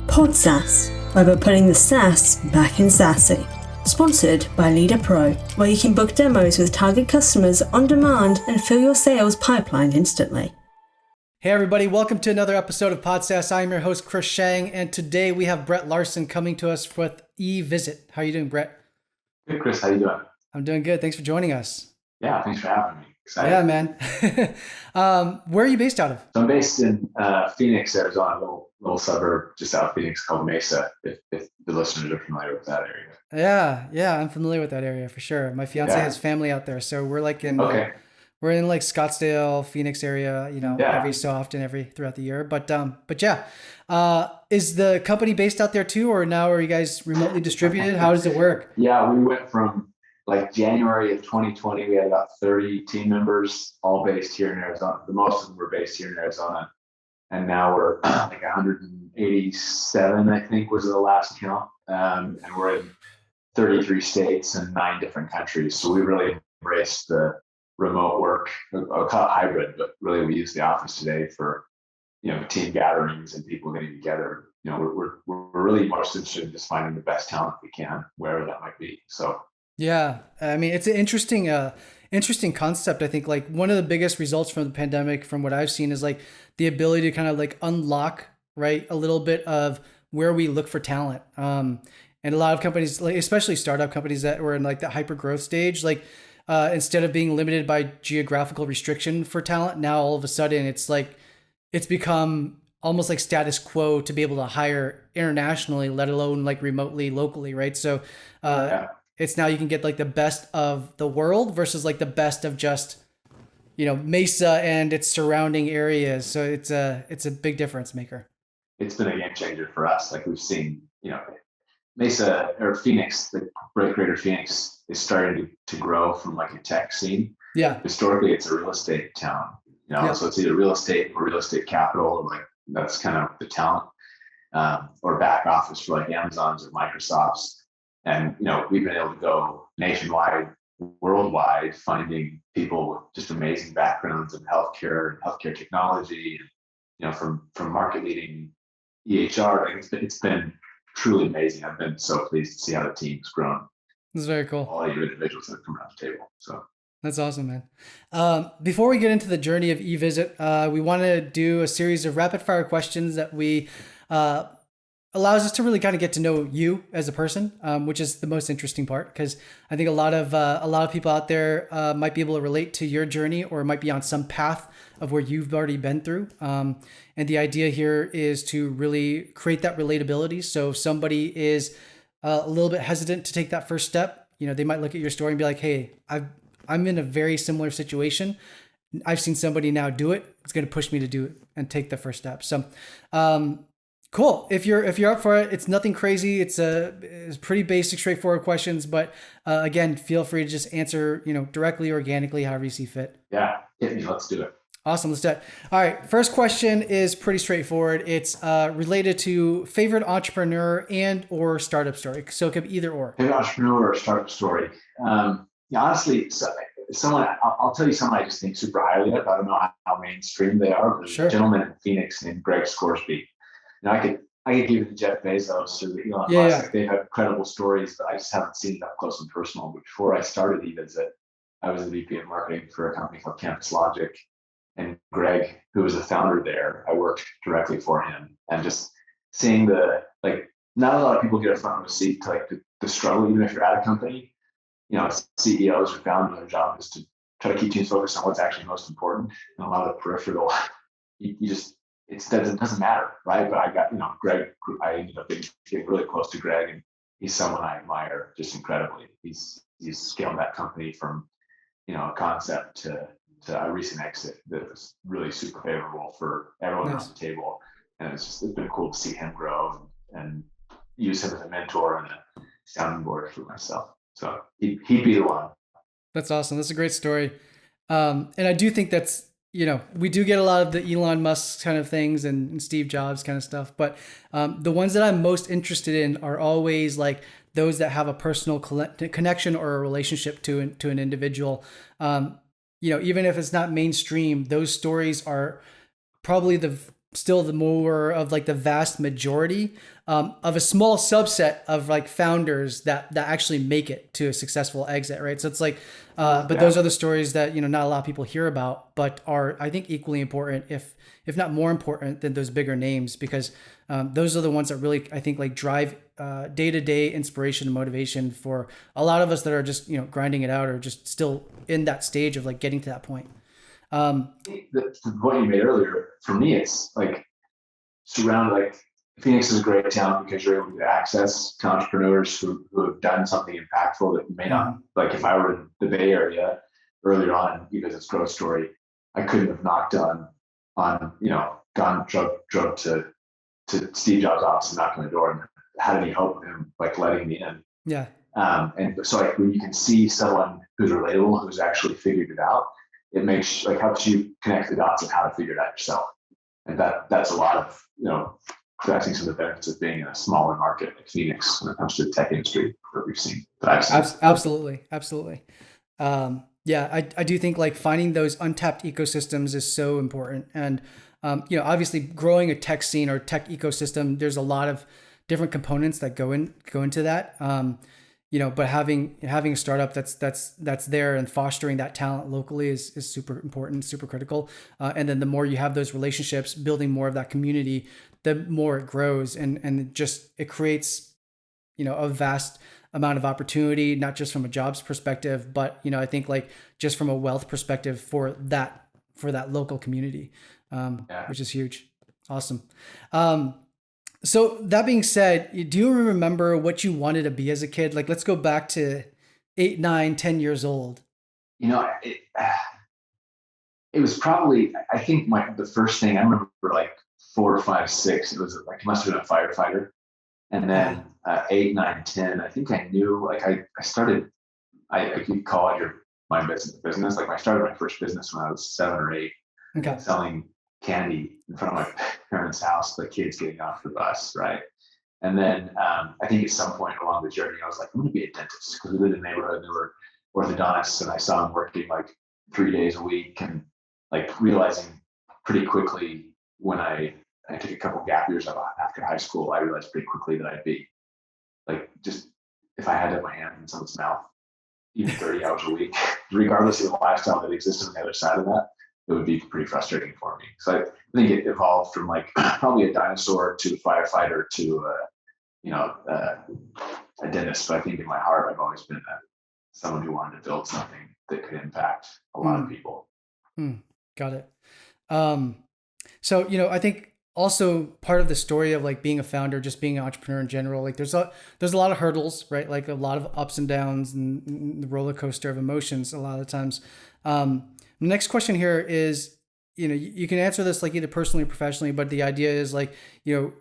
Pod SaaS, where we're putting the SaaS back in sassy. Sponsored by LeadrPro, where you can book demos with target customers on demand and fill your sales pipeline instantly. Hey everybody, welcome to another episode of Pod SaaS. I'm your host, Chris Shang, and today we have Bret Larsen coming to us with eVisit. How are you doing, Bret? Good, Chris. How you doing? I'm doing good. Thanks for joining us. Yeah, thanks for having me. Excited. Yeah, man. Where are you based out of? So I'm based in Phoenix, Arizona, a little suburb just out of Phoenix called Mesa, if the listeners are familiar with that area. Yeah, I'm familiar with that area for sure. My fiance has family out there, so we're like in we're in like Scottsdale, Phoenix area, every so often, throughout the year. But yeah, is the company based out there too, or now are you guys remotely distributed? How does it work? Yeah, we went from like January of 2020, we had about 30 team members, all based here in Arizona. The most of them were based here in Arizona. And now we're like 187, I think, was the last count. And we're in 33 states and 9 different countries. So we really embraced the remote work. I'll call it hybrid, but really we use the office today for, team gatherings and people getting together. We're really most interested in just finding the best talent we can, wherever that might be. So yeah, I mean, it's an interesting concept. I think like one of the biggest results from the pandemic, from what I've seen, is like the ability to kind of like unlock, right, a little bit of where we look for talent. And a lot of companies, like especially startup companies that were in like the hyper growth stage, like instead of being limited by geographical restriction for talent, now all of a sudden it's like it's become almost like status quo to be able to hire internationally, let alone like remotely, locally, right? So it's now you can get like the best of the world versus like the best of just, Mesa and its surrounding areas. So it's a big difference maker. It's been a game changer for us. Like we've seen, Mesa or Phoenix, the greater Phoenix is starting to grow from like a tech scene. Yeah. Historically, it's a real estate town, so it's either real estate or real estate capital, or like that's kind of the talent or back office for like Amazon's or Microsoft's. And, we've been able to go nationwide, worldwide, finding people with just amazing backgrounds in healthcare technology, from market leading EHR. Like it's been truly amazing. I've been so pleased to see how the team's grown. This is very cool. All you individuals that have come around the table. So that's awesome, man. Before we get into the journey of eVisit, we want to do a series of rapid fire questions that we allows us to really kind of get to know you as a person, which is the most interesting part, because I think a lot of people out there might be able to relate to your journey, or might be on some path of where you've already been through. And the idea here is to really create that relatability. So if somebody is a little bit hesitant to take that first step, they might look at your story and be like, hey, I'm in a very similar situation. I've seen somebody now do it. It's going to push me to do it and take the first step. So, cool. If you're up for it, it's nothing crazy. It's pretty basic, straightforward questions. But again, feel free to just answer, directly, organically, however you see fit. Yeah, hit me. Let's do it. Awesome. Let's do it. All right. First question is pretty straightforward. It's related to favorite entrepreneur and or startup story. So it could be either or. Favorite entrepreneur or startup story. Honestly, I'll tell you someone I just think super highly of. I don't know how mainstream they are, but there's a gentleman in Phoenix named Greg Scoresby. I could give it to Jeff Bezos or Elon Musk. Like they've had incredible stories, but I just haven't seen it up close and personal. But before I started eVisit, I was the VP of marketing for a company called Campus Logic. And Greg, who was the founder there, I worked directly for him. And just seeing not a lot of people get a front row seat to like the struggle, even if you're at a company. CEOs or founders, their job is to try to keep teams focused on what's actually most important. And a lot of the peripheral, it doesn't matter, right? But I got, Greg, I ended up getting really close to Greg, and he's someone I admire just incredibly. He's scaled that company from, a concept to a recent exit that was really super favorable for everyone around the table. And it's been cool to see him grow and use him as a mentor and a sounding board for myself. So he'd be the one. That's awesome. That's a great story. And I do think that's, we do get a lot of the Elon Musk kind of things and Steve Jobs kind of stuff. But the ones that I'm most interested in are always like those that have a personal connection or a relationship to an individual. Even if it's not mainstream, those stories are probably still the more of like the vast majority of a small subset of like founders that actually make it to a successful exit, right? So it's like, but those are the stories that, not a lot of people hear about, but are, I think, equally important, if not more important than those bigger names, because those are the ones that really, I think, like drive day-to-day inspiration and motivation for a lot of us that are just, grinding it out or just still in that stage of like getting to that point. The point you made earlier, for me, it's like surrounded, Phoenix is a great town because you're able to get access to entrepreneurs who have done something impactful that you may not, like if I were in the Bay Area earlier on, because it's growth story, I couldn't have knocked on, gone drove to Steve Jobs' office and knocked on the door and had any hope of him like letting me in. Yeah. And so like when you can see someone who's relatable, who's actually figured it out, it makes helps you connect the dots of how to figure it out yourself. And that's a lot of, I think some of the benefits of being in a smaller market like Phoenix when it comes to the tech industry that we've seen. Absolutely. Yeah, I do think like finding those untapped ecosystems is so important. And, obviously growing a tech scene or tech ecosystem, there's a lot of different components that go into that. But having a startup that's there and fostering that talent locally is super important, super critical. And then the more you have those relationships, building more of that community, the more it grows, and it creates, a vast amount of opportunity, not just from a jobs perspective, but, I think like just from a wealth perspective for that local community, which is huge. Awesome. So that being said, do you remember what you wanted to be as a kid? Like, let's go back to 8, 9, 10 years old. It was probably, I think the first thing I remember, like 4 or 5, 6, it was like, it must have been a firefighter. And then 8, 9, 10, I think I knew, like I started, I could call it my business. Like I started my first business when I was 7 or 8, selling candy in front of my parents' house, the kids getting off the bus, right? And then I think at some point along the journey, I was like, I'm going to be a dentist, because we lived in a neighborhood and there were orthodontists, and I saw them working like 3 days a week, and like realizing pretty quickly when I took a couple gap years after high school, I realized pretty quickly that I'd be like, just if I had to have my hand in someone's mouth, even 30 hours a week, regardless of the lifestyle that existed on the other side of that, it would be pretty frustrating for me. So I think it evolved from like probably a dinosaur to a firefighter to a dentist. But I think in my heart, I've always been someone who wanted to build something that could impact a lot of people. Got it. So, I think also part of the story of like being a founder, just being an entrepreneur in general, like there's a lot of hurdles, right? Like a lot of ups and downs and the roller coaster of emotions a lot of the times. The next question here is, you can answer this like either personally or professionally, but the idea is like,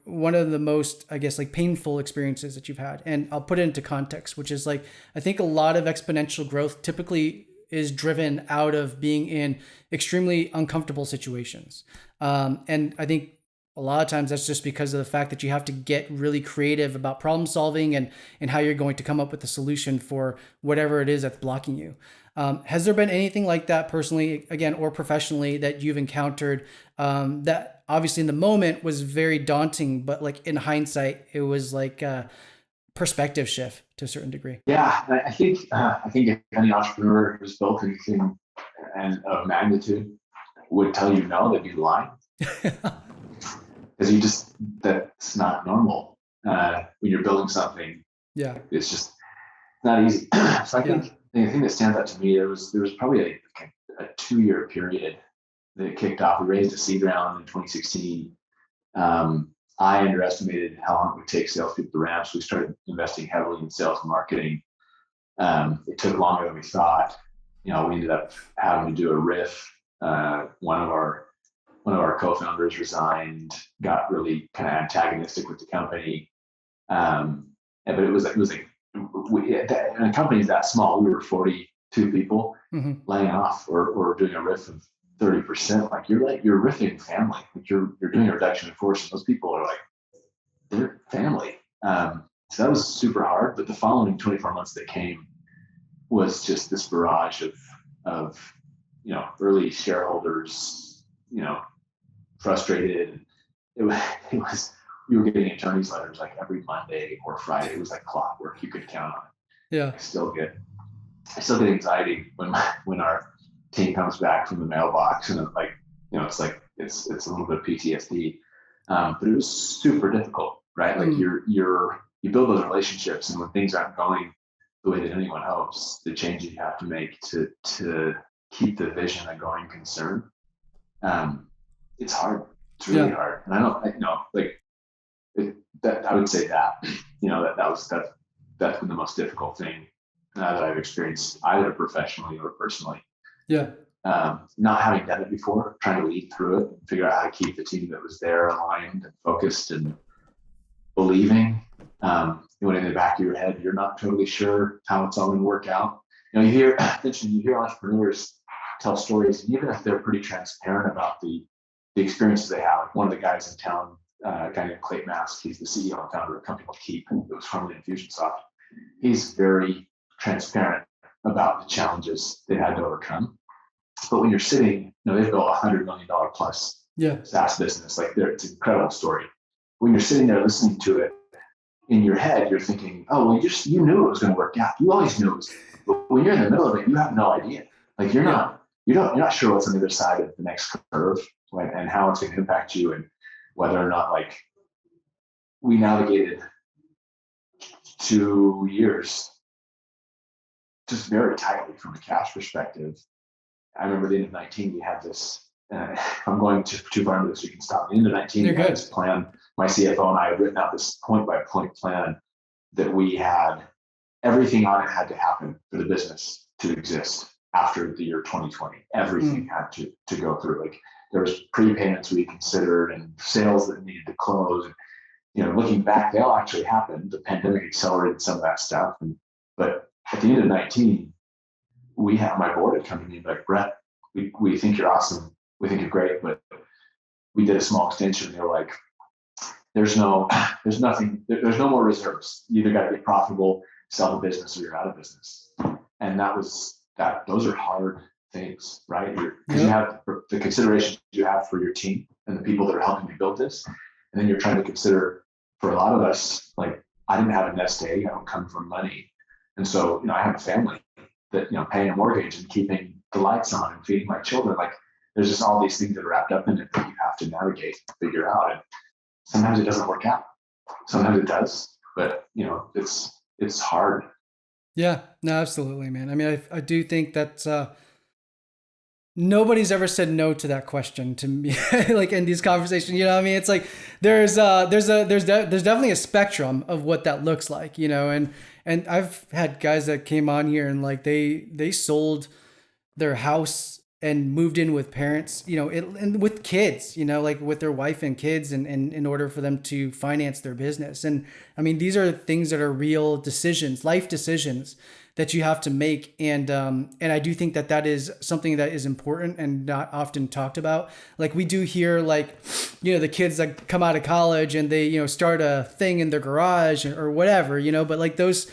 one of the most, I guess, like painful experiences that you've had. And I'll put it into context, which is like, I think a lot of exponential growth typically is driven out of being in extremely uncomfortable situations. And I think a lot of times that's just because of the fact that you have to get really creative about problem solving and how you're going to come up with a solution for whatever it is that's blocking you. Has there been anything like that personally, again, or professionally, that you've encountered that obviously in the moment was very daunting, but like in hindsight, it was like a perspective shift to a certain degree? Yeah, I think if any entrepreneur who's built anything and of magnitude would tell you no, they'd be lying. Because that's not normal when you're building something. Yeah, it's just not easy. So I think the thing that stands out to me, there was probably a 2-year period that it kicked off. We raised a seed round in 2016. I underestimated how long it would take salespeople to ramp, so we started investing heavily in sales and marketing. It took longer than we thought. We ended up having to do a RIF. One of our co-founders resigned, got really kind of antagonistic with the company. But it was like and a company that small, we were 42 people laying off or doing a RIF of 30%. Like you're riffing family. Like you're doing a reduction in force, and those people are like, they're family. So that was super hard. But the following 24 months that came was just this barrage of early shareholders, frustrated, it was, it was, we were getting attorney's letters like every Monday or Friday. It was like clockwork. You could count on it. Yeah. I still get anxiety when our team comes back from the mailbox, and it's like, it's a little bit of PTSD. But it was super difficult, right? Like you build those relationships, and when things aren't going the way that anyone hopes, the changes you have to make to keep the vision a going concern, it's hard. It's really hard. And I would say that, that's been the most difficult thing that I've experienced, either professionally or personally. Yeah. Not having done it before, trying to lead through it and figure out how to keep the team that was there aligned and focused and believing. When in the back of your head, you're not totally sure how it's all going to work out. You hear entrepreneurs tell stories, and even if they're pretty transparent about the experiences they have. One of the guys in town, a guy named Clayton Mask, he's the CEO and founder of a company called Keep, that was formerly Infusionsoft. He's very transparent about the challenges they had to overcome. But when you're sitting, they've built $100 million plus SaaS business. It's an incredible story. When you're sitting there listening to it, in your head, you're thinking, oh, well, you knew it was going to work out. You always knew it was. But when you're in the middle of it, you have no idea. Like you're not sure what's on the other side of the next curve, right? And how it's going to impact you, and whether or not, like, we navigated 2 years just very tightly from a cash perspective. I remember the end of 19, we had this, if I'm going too far into this, you can stop me. In the 19, we had this plan. My CFO and I had written out this point by point plan that we had everything on it had to happen for the business to exist after the year 2020. Everything had to go through. Like there was prepayments we considered and sales that needed to close. And, looking back, they all actually happened. The pandemic accelerated some of that stuff. But at the end of 19, my board had come to me and like, Bret, we think you're awesome. We think you're great, but we did a small extension. They were like, there's no more reserves. You either got to get profitable, sell the business, or you're out of business. And those are hard things, right? Because you have the considerations you have for your team and the people that are helping you build this. And then you're trying to consider, for a lot of us, like, I didn't have a nest egg. I don't come from money. And so, I have a family that, paying a mortgage and keeping the lights on and feeding my children. Like, there's just all these things that are wrapped up in it that you have to navigate and figure out. And sometimes it doesn't work out. Sometimes it does, but it's hard. Yeah, no, absolutely, man. I mean, I do think that nobody's ever said no to that question to me, like in these conversations. I mean, it's like there's definitely a spectrum of what that looks like, and I've had guys that came on here and like they sold their house and moved in with parents, and with kids, like with their wife and kids, and in order for them to finance their business. And I mean, these are things that are real decisions, life decisions that you have to make. And I do think that is something that is important and not often talked about. Like we do hear, like, the kids that come out of college and they, start a thing in their garage or whatever, but like those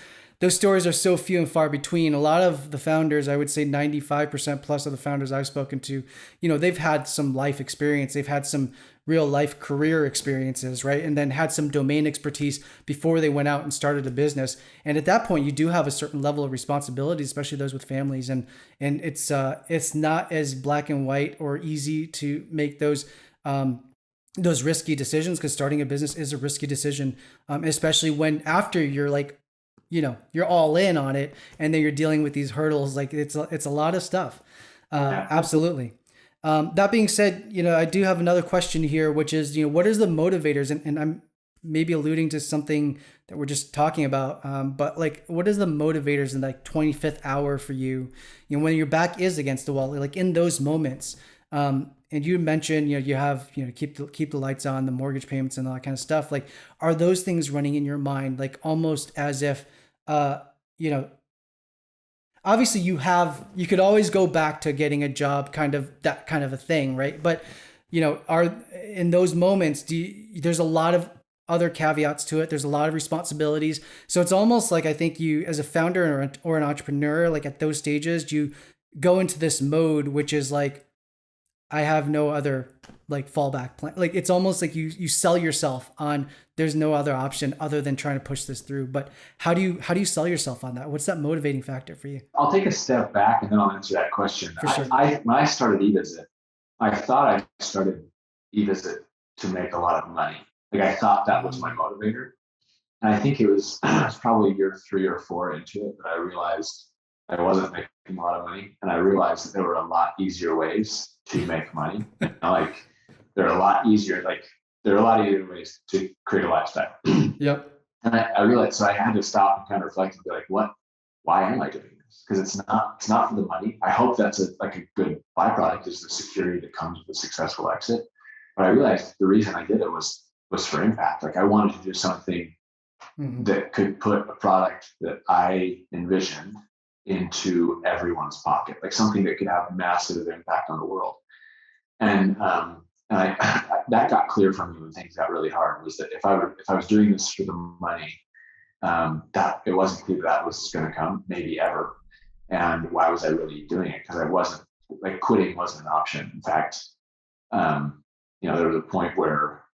stories are so few and far between. A lot of the founders, I would say 95% plus of the founders I've spoken to, they've had some life experience. They've had some real life career experiences, right? And then had some domain expertise before they went out and started a business. And at that point, you do have a certain level of responsibility, especially those with families. And it's not as black and white or easy to make those risky decisions, because starting a business is a risky decision, especially when after you're like, you're all in on it, and then you're dealing with these hurdles. Like it's a lot of stuff. Absolutely. That being said, I do have another question here, which is, what is the motivators? And I'm maybe alluding to something that we're just talking about. But like, what is the motivators in like 25th hour for you? When your back is against the wall, like in those moments. And you mentioned, you have, keep the lights on, the mortgage payments and all that kind of stuff. Like, are those things running in your mind? Like almost as if, obviously you could always go back to getting a job, that kind of a thing. Right. But, are in those moments, there's a lot of other caveats to it. There's a lot of responsibilities. So it's almost like, I think you, as a founder or an entrepreneur, like at those stages, you go into this mode, which is like, I have no other like fallback plan. Like it's almost like you sell yourself on there's no other option other than trying to push this through. But how do you sell yourself on that? What's that motivating factor for you? I'll take a step back and then I'll answer that question. For sure. When I started eVisit, I thought I started eVisit to make a lot of money. Like I thought that was my motivator. And I think it was probably year 3 or 4 into it that I realized I wasn't making a lot of money. And I realized that there were a lot easier ways to make money. Like there are a lot easier ways to create a lifestyle. Yep. And I realized, so I had to stop and kind of reflect and be like, why am I doing this? Because it's not for the money. I hope that's a good byproduct is the security that comes with a successful exit. But I realized the reason I did it was for impact. Like I wanted to do something that could put a product that I envisioned into everyone's pocket, like something that could have massive impact on the world. And that got clear for me when things got really hard, was that if I was doing this for the money, that it wasn't clear that was going to come, maybe ever. And why was I really doing it? Because I wasn't, like, quitting wasn't an option. In fact, there was a point where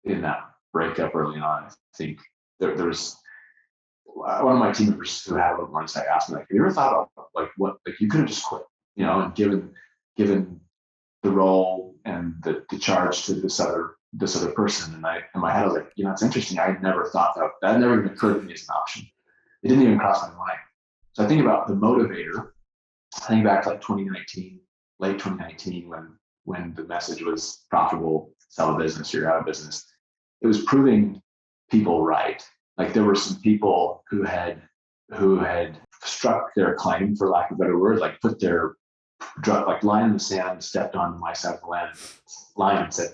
in that breakup early on, I think there was one of my team members who had a little more insight asked me, like, have you ever thought about what you could have just quit, and given the role and the charge to this other person. And in my head, I was like, it's interesting. I had never thought that never even occurred to me as an option. It didn't even cross my mind. So I think about the motivator. I think back to like 2019, late 2019, when the message was profitable, sell a business, you're out of business. It was proving people right. Like there were some people who had struck their claim, for lack of a better word, like put their line in the sand, stepped on my side of the line and said,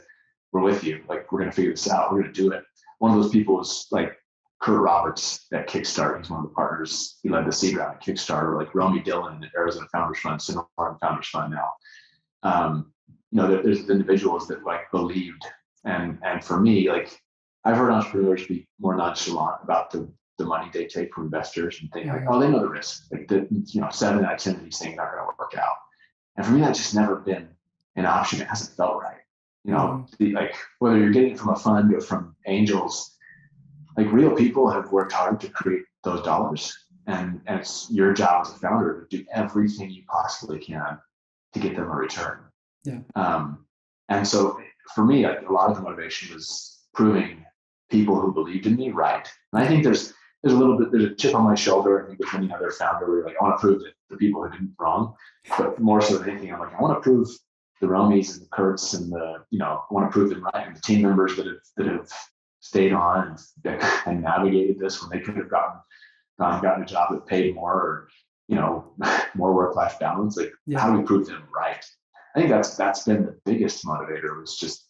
we're with you. Like, we're going to figure this out. We're going to do it. One of those people was like Kurt Roberts at Kickstarter. He's one of the partners. He led the seed round at Kickstarter, like Romy Dillon at Arizona Founders Fund, Cinnamon Founders Fund now. There's individuals that like believed. And for me, like I've heard entrepreneurs be more nonchalant about the money they take from investors and think like, oh, they know the risk. Like 7 out of 10 of these things aren't going to work out. And for me, that's just never been an option. It hasn't felt right. Like whether you're getting it from a fund or from angels, like real people have worked hard to create those dollars. And it's your job as a founder to do everything you possibly can to get them a return. Yeah. And so for me, a lot of the motivation was proving people who believed in me right. And I think there's a chip on my shoulder. I think with any other founder, where like, I want to prove that the people who did it wrong, but more so than anything, I'm like, I want to prove the Romies and the Kurtz and I want to prove them right. And the team members that have stayed on and navigated this when they could have gotten a job that paid more, or, more work-life balance. Like, how do we prove them right? I think that's been the biggest motivator, was just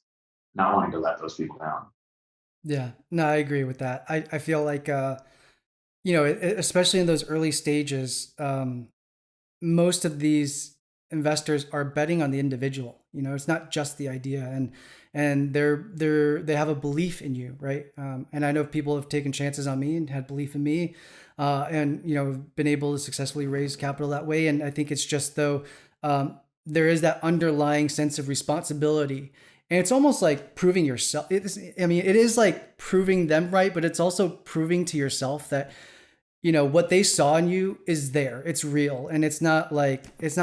not wanting to let those people down. Yeah, no, I agree with that. I feel like, especially in those early stages, most of these investors are betting on the individual. It's not just the idea, and they have a belief in you, right? And I know people have taken chances on me and had belief in me, and been able to successfully raise capital that way. And I think it's just though there is that underlying sense of responsibility. And it's almost like proving yourself. It is like proving them right, but it's also proving to yourself that, what they saw in you is there. It's real. And it's not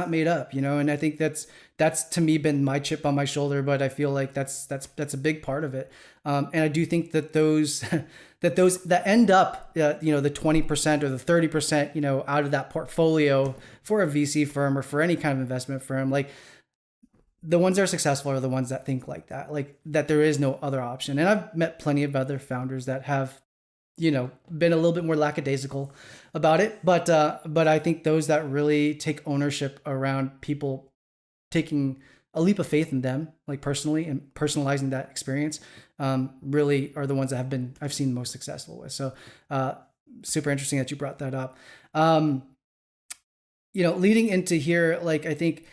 made up, and I think that's to me been my chip on my shoulder, but I feel like that's a big part of it. And I do think that those that end up, the 20% or the 30%, out of that portfolio for a VC firm or for any kind of investment firm, like, the ones that are successful are the ones that think like that there is no other option. And I've met plenty of other founders that have, been a little bit more lackadaisical about it. But I think those that really take ownership around people taking a leap of faith in them, like personally, and personalizing that experience, really are the ones that I've seen most successful with. So, super interesting that you brought that up. Leading into here, like, I think,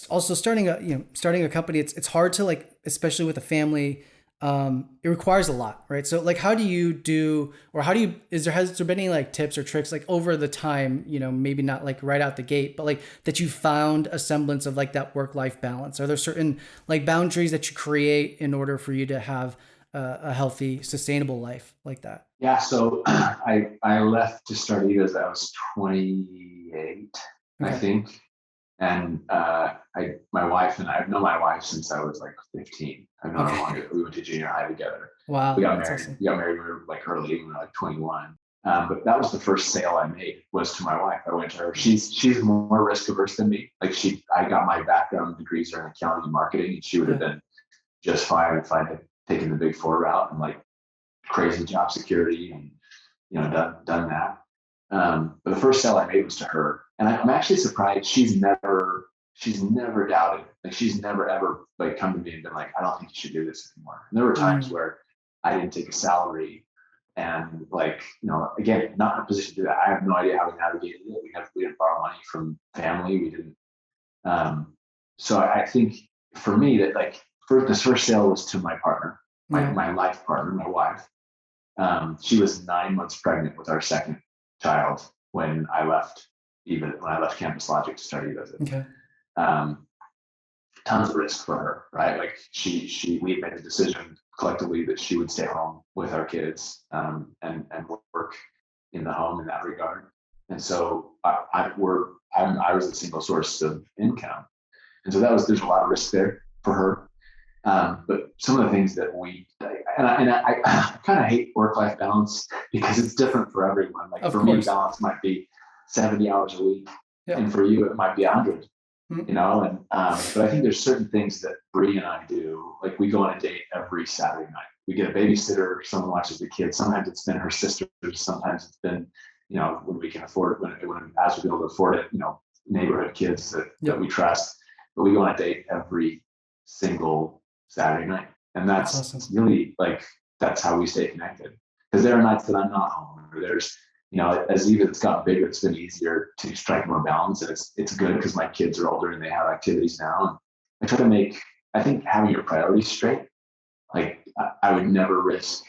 also starting a company, it's hard to, like, especially with a family, it requires a lot, right? So like, how do you do, or how do you, has there been any like tips or tricks like over the time, maybe not like right out the gate, but like that you found a semblance of like that work-life balance? Are there certain like boundaries that you create in order for you to have a healthy, sustainable life like that? Yeah. So I left to start eVisit. I was 28, I Okay. think. And my wife and I've known my wife since I was like 15. I've known her Okay. longer. We went to junior high together. We Wow. got That's married. awesome. We got married when we were like early, when we were like 21. But that was the first sale I made, was to my wife. I went to her. She's more risk averse than me. Like I got my background degrees are in accounting and marketing, and she would have been just fine if I had taken the big four route and like crazy job security and done that. But the first sale I made was to her, and I'm actually surprised she's never doubted. Like she's never ever like come to me and been like, I don't think you should do this anymore. And there were times where I didn't take a salary, and like again, not in a position to do that. I have no idea how we navigated it. We didn't borrow money from family. We didn't. So I think for me that like this first sale was to my partner, my life partner, my wife. She was 9 months pregnant with our second child when I left Campus Logic to start eVisit. Okay. Tons of risk for her, right? Like we made the decision collectively that she would stay home with our kids, and work in the home in that regard. And so I was a single source of income. And so there's a lot of risk there for her. But some of the things that I kind of hate work-life balance because it's different for everyone. Like Of for course. me, balance might be 70 hours a week. Yeah. And for you, it might be 100, but I think there's certain things that Bree and I do. Like we go on a date every Saturday night. We get a babysitter, someone watches the kids. Sometimes it's been her sister. Sometimes it's been, when we can afford it, when as we be able to afford it, neighborhood kids that we trust. But we go on a date every single Saturday night. And that's awesome. really like, that's how we stay connected. Because there are nights that I'm not home, or there's, as it's gotten bigger, it's been easier to strike more balance. And it's good because my kids are older and they have activities now. And I try to I think having your priorities straight, like I would never risk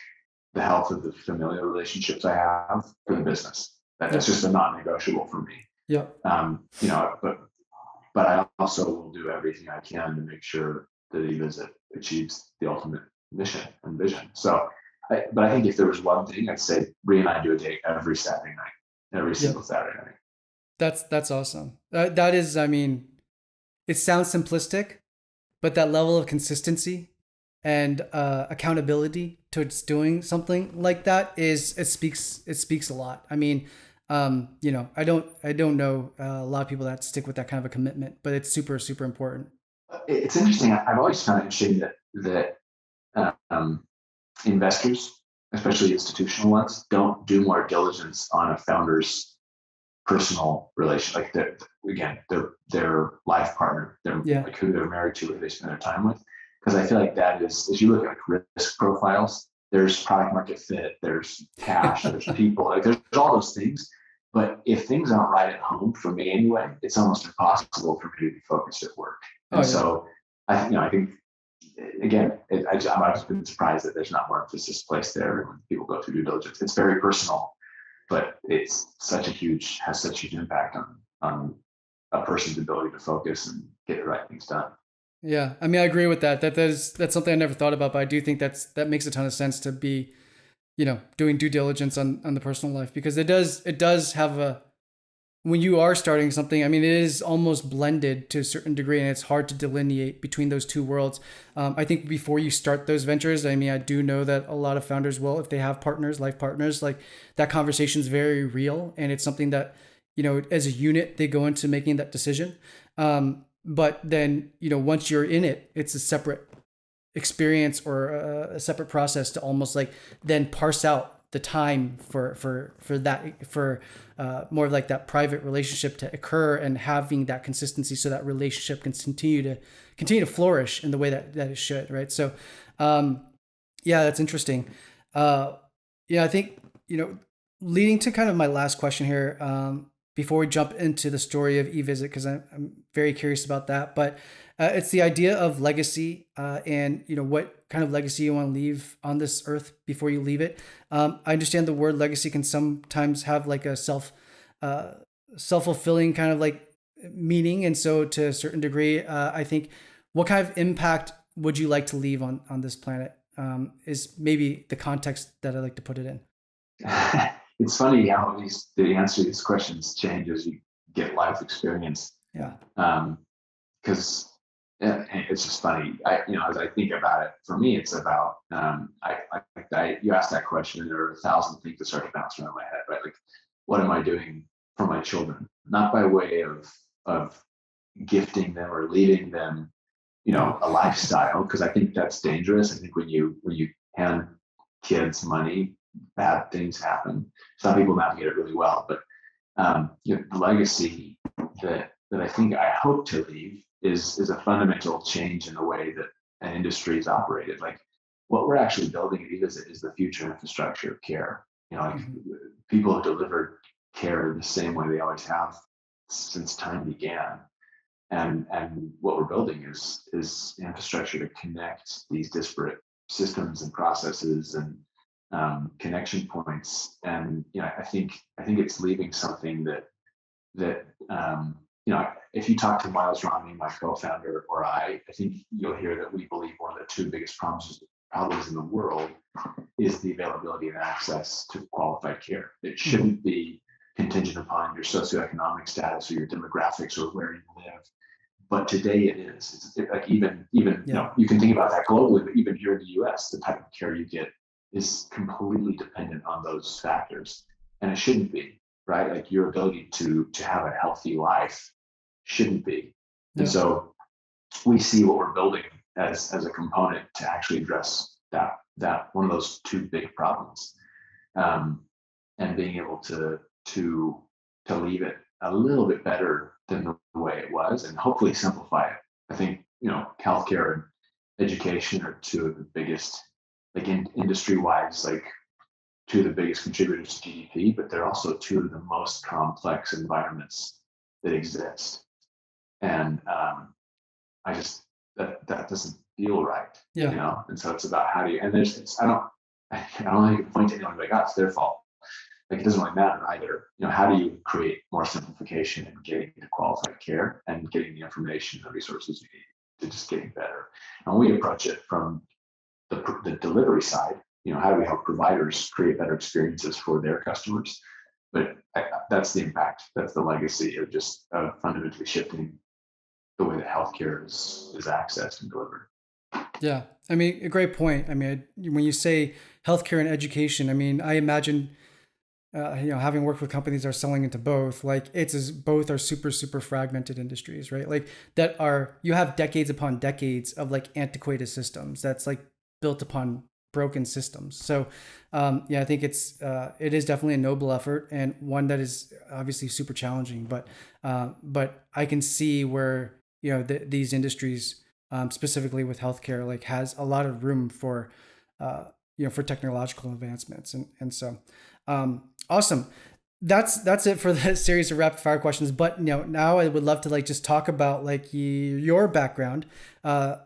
the health of the familial relationships I have for the business. That's just a non-negotiable for me. Yeah. But I also will do everything I can to make sure that eVisit achieves the ultimate mission and vision. So, but I think if there was one thing, I'd say Bree and I do a date every Saturday night, every single Saturday night. That's awesome. That is, I mean, it sounds simplistic, but that level of consistency and accountability towards doing something like that it speaks a lot. I mean, I don't know a lot of people that stick with that kind of a commitment, but it's super, super important. It's interesting. I've always found it interesting that investors, especially institutional ones, don't do more diligence on a founder's personal relation, like their life partner, like who they're married to, or they spend their time with. Because I feel like that is, as you look at risk profiles, there's product market fit, there's cash, there's people, like there's all those things. But if things aren't right at home, for me anyway, it's almost impossible for me to be focused at work. And so I think again, I've always been surprised that there's not more emphasis placed there when people go through due diligence. It's very personal, but it's has such a huge impact on a person's ability to focus and get the right things done. Yeah, I mean, I agree with that. That's something I never thought about, but I do think that makes a ton of sense to be, doing due diligence on the personal life, because it does have when you are starting something, I mean, it is almost blended to a certain degree, and it's hard to delineate between those two worlds. I think before you start those ventures, I mean, I do know that a lot of founders will, if they have life partners, like that conversation is very real. And it's something that, as a unit, they go into making that decision. But then, once you're in it, it's a separate experience or a separate process to almost like then parse out the time for more of like that private relationship to occur, and having that consistency so that relationship can continue to flourish in the way that it should, right? So that's interesting. I think leading to kind of my last question here, before we jump into the story of eVisit, because I'm very curious about that. But it's the idea of legacy, and what kind of legacy you want to leave on this earth before you leave it. I understand the word legacy can sometimes have like a uh, self-fulfilling kind of like meaning, and so to a certain degree, I think, what kind of impact would you like to leave on this planet? Is maybe the context that I like to put it in. It's funny how the answer to these questions change as you get life experience. Yeah. Because it's just funny. As I think about it, for me, it's about you asked that question, and there are 1,000 things that start to bounce around my head, right? Like, what am I doing for my children? Not by way of gifting them or leaving them, a lifestyle, because I think that's dangerous. I think when you hand kids money, bad things happen. Some people navigate it really well, but the legacy that I hope to leave is a fundamental change in the way that an industry is operated. Like, what we're actually building at eVisit is the future infrastructure of care. People have delivered care the same way they always have since time began. And what we're building is infrastructure to connect these disparate systems and processes and connection points. And I think it's leaving something that if you talk to Miles Romney, my co-founder, or I think you'll hear that we believe one of the two biggest problems in the world is the availability and access to qualified care. It shouldn't be contingent upon your socioeconomic status or your demographics or where you live. But today it is. It's like even you can think about that globally, but even here in the US, the type of care you get is completely dependent on those factors. And it shouldn't be, right? Like, your ability to have a healthy life shouldn't be. And so we see what we're building as a component to actually address that one of those two big problems. And being able to leave it a little bit better than the way it was, and hopefully simplify it. I think healthcare and education are two of the biggest, like, industry-wise, like, two of the biggest contributors to GDP, but they're also two of the most complex environments that exist. And I just that doesn't feel right, And so it's about how do you. And I don't know you can point to anyone and be like, oh, it's their fault. Like, it doesn't really matter either. How do you create more simplification and getting to qualified care and getting the information and the resources you need to just getting better? And we approach it from the delivery side. How do we help providers create better experiences for their customers? But that's the impact. That's the legacy of just fundamentally shifting the way that healthcare is accessed and delivered. Yeah, I mean, a great point. I mean, when you say healthcare and education, I mean, I imagine, having worked with companies that are selling into both, like, both are super, super fragmented industries, right? Like, you have decades upon decades of like antiquated systems that's like built upon broken systems. So, I think it is definitely a noble effort, and one that is obviously super challenging, but I can see where, these industries, specifically with healthcare, like, has a lot of room for, for technological advancements. And so, awesome. That's it for the series of rapid fire questions. But now I would love to like just talk about like your background,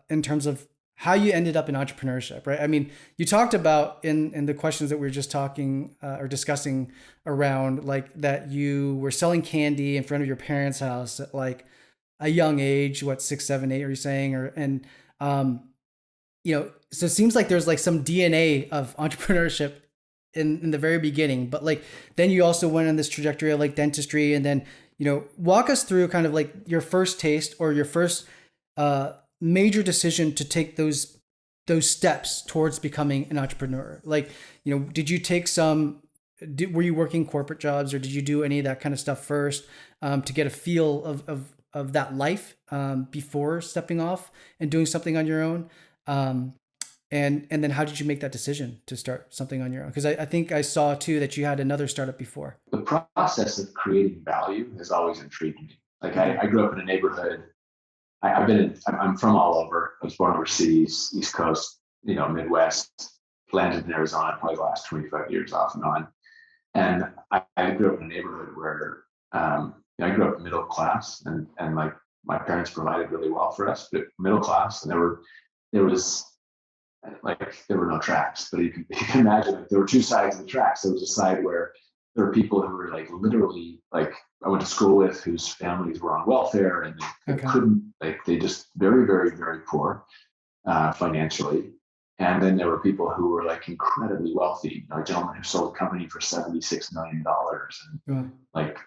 in terms of how you ended up in entrepreneurship, right? I mean, you talked about in the questions that we were just talking or discussing around, like, that you were selling candy in front of your parents' house at like a young age, what, 6, 7, 8, are you saying? So it seems like there's like some DNA of entrepreneurship in the very beginning, but like, then you also went on this trajectory of like dentistry, and then, walk us through kind of like your first taste or your first, major decision to take those steps towards becoming an entrepreneur. Like, did you take were you working corporate jobs, or did you do any of that kind of stuff first, to get a feel of that life, before stepping off and doing something on your own? And then how did you make that decision to start something on your own? Because I think I saw too that you had another startup before. The process of creating value has always intrigued me. Like, I grew up in a neighborhood. I'm from all over. I was born overseas, East Coast, Midwest, landed in Arizona probably the last 25 years off and on. And I grew up in a neighborhood where I grew up middle class, and like my parents provided really well for us, but middle class, and there was there were no tracks, but you can imagine like, there were two sides of the tracks. There was a side where there were people who were like literally like I went to school with whose families were on welfare and they couldn't they just very, very, very poor financially. And then there were people who were like incredibly wealthy, a gentleman who sold a company for $76 million, and like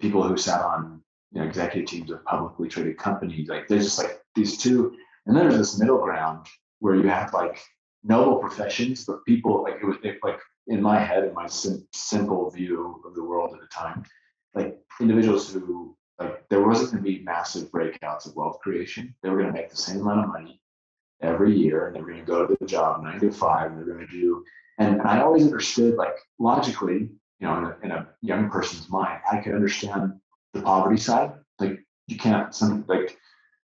people who sat on executive teams of publicly traded companies. Like there's just like these two, and then there's this middle ground where you have like noble professions, but people like like in my head, in my simple view of the world at the time, like individuals who like there wasn't going to be massive breakouts of wealth creation. They were going to make the same amount of money every year, and they're going to go to the job 9 to 5, and they're going to do. And I always understood, like logically, in a young person's mind, I could understand the poverty side. Like you can't, like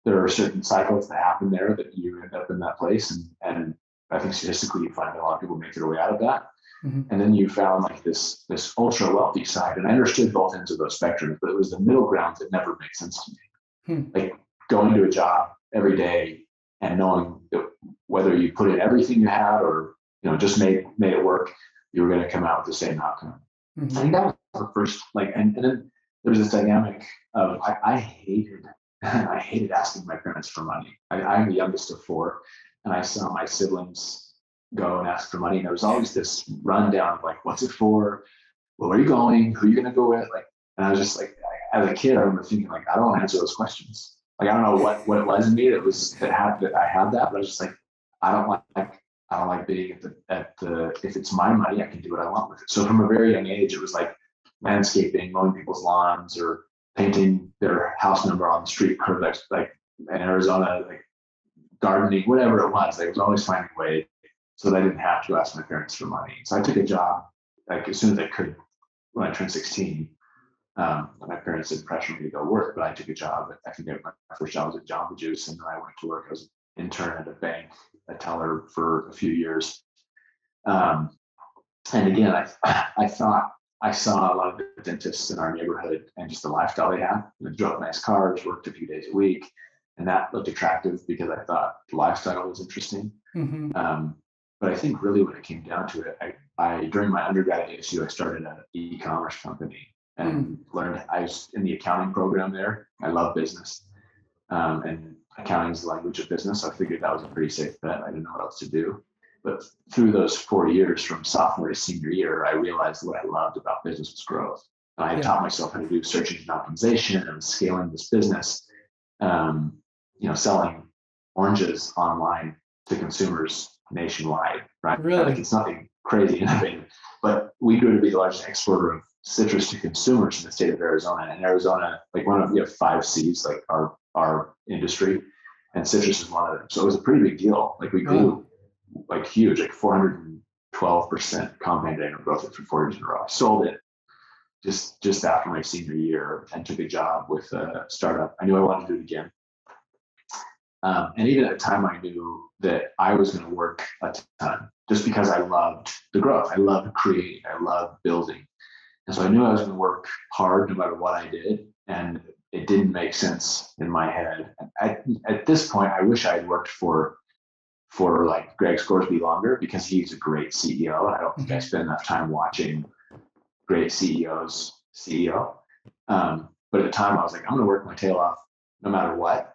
there are certain cycles that happen there that you end up in that place, and I think statistically you find a lot of people make their way out of that. Mm-hmm. And then you found like this ultra wealthy side, and I understood both ends of those spectrums, but it was the middle ground that never made sense to me. Like going to a job every day and knowing that whether you put in everything you had or just made it work, you were going to come out with the same outcome. Mm-hmm. I think that was the first and then there was this dynamic of I hated asking my parents for money. I'm the youngest of 4, and I saw my siblings go and ask for money, and there was always this rundown of like, what's it for? Well, where are you going? Who are you going to go with? Like, and I was just like, as a kid, I remember thinking like, I don't want to answer those questions. Like, I don't know what it was in me that I had that, but I was just like, I don't like being at the if it's my money, I can do what I want with it. So from a very young age, it was like landscaping, mowing people's lawns, or painting their house number on the street curb, like in Arizona, like gardening, whatever it was. I was always finding a way so that I didn't have to ask my parents for money. So I took a job like as soon as I could when I turned 16. My parents didn't pressure me to go work, but I took a job. I think my first job was at Jamba Juice, and then I went to work as an intern at a bank, a teller for a few years. And again, I thought I saw a lot of the dentists in our neighborhood and just the lifestyle they had. They drove nice cars, worked a few days a week, and that looked attractive because I thought the lifestyle was interesting. Mm-hmm. But I think really when it came down to it, I during my undergrad at ASU, I started an e-commerce company and learned. I was in the accounting program there. I love business, and accounting is the language of business. So I figured that was a pretty safe bet. I didn't know what else to do. But through those 4 years, from sophomore to senior year, I realized what I loved about business was growth. And I had taught myself how to do search engine optimization and scaling this business, selling oranges online to consumers nationwide, right? Really? Like it's nothing crazy innovative, but we grew to be the largest exporter of citrus to consumers in the state of Arizona. And Arizona, like we have 5 C's, like our industry, and citrus is one of them. So it was a pretty big deal. Like we grew like huge, like 412% compound annual growth rate for 4 years in a row. I sold it just after my senior year and took a job with a startup. I knew I wanted to do it again. And even at the time, I knew that I was going to work a ton just because I loved the growth. I loved creating. I loved building. And so I knew I was going to work hard no matter what I did. And it didn't make sense in my head. At this point, I wish I had worked for like Greg Scoresby longer, because he's a great CEO. And I don't think I spend enough time watching great CEOs CEO. But at the time I was like, I'm going to work my tail off no matter what.